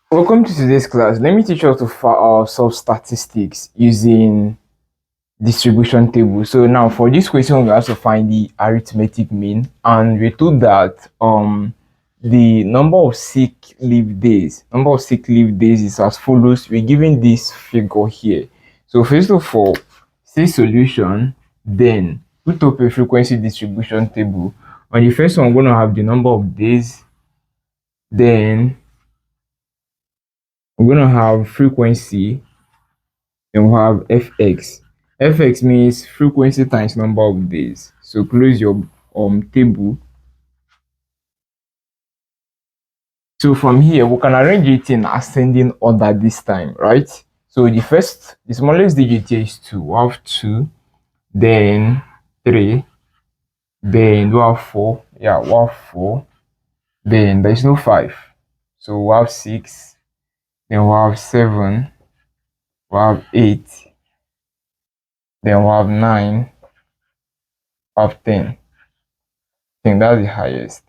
Welcome to today's class. Let me teach you how to solve statistics using distribution table. So now for this question, we have to find the arithmetic mean, and we're told that the number of sick leave days is as follows. We're given this figure here. So first of all, say solution, then put up a frequency distribution table. On the first one, we're going to have the number of days, then we're going to have frequency, then we'll have fx. Fx means frequency times number of days. So close your table. So from here, we can arrange it in ascending order this time, right? So the smallest digit here is 2. We have 2, then 3, then we have 4. Yeah, we have 4. Then there is no 5. So we have 6, then we have 7, we have 8, then we have 9, we have 10. I think that's the highest.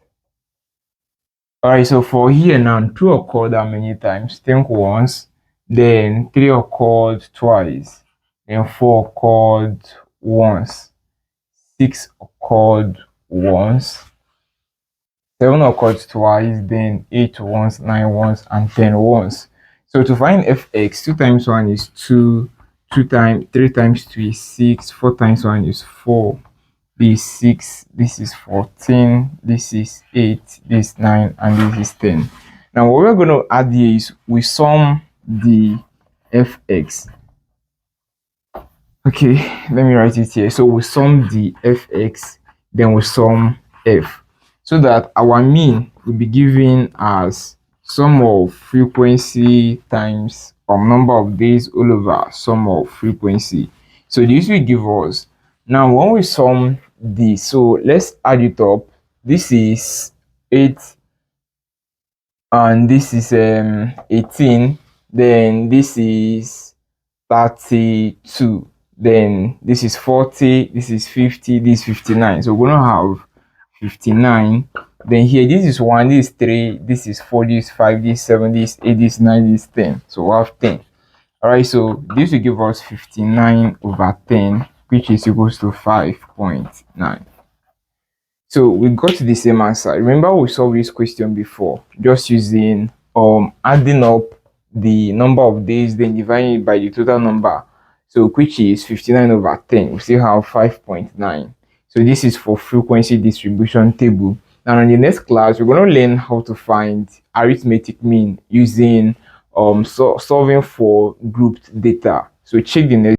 Alright, so for here now, 2 occurred how many times? Think once, then 3 occurred twice, then 4 occurred once, 6 occurred once, 7 occurred twice, then 8 once, 9 once, and 10 once. So to find fx, 2 times 1 is 2, 3 times 2 is 6, 4 times 1 is 4, this is 6, this is 14, this is 8, this is 9, and this is 10. Now what we're going to add here is we sum the fx. Okay, let me write it here. So we sum the fx, then we sum f, so that our mean will be given as sum of frequency times number of days all over sum of frequency. So this will give us, now when we sum this, so let's add it up. This is 8 and this is 18, then this is 32, then this is 40, this is 50, this is 59. So we're gonna have 59. Then here, this is 1, this is 3, this is 4, this is 5, this is 7, this is 8, this is 9, this is 10. So we have 10. Alright, so this will give us 59 over 10, which is equals to 5.9. So we got to the same answer. Remember we solved this question before, just using adding up the number of days, then dividing it by the total number, so which is 59 over 10. We still have 5.9. So this is for frequency distribution table. Now in the next class, we're going to learn how to find arithmetic mean using solving for grouped data. So check the next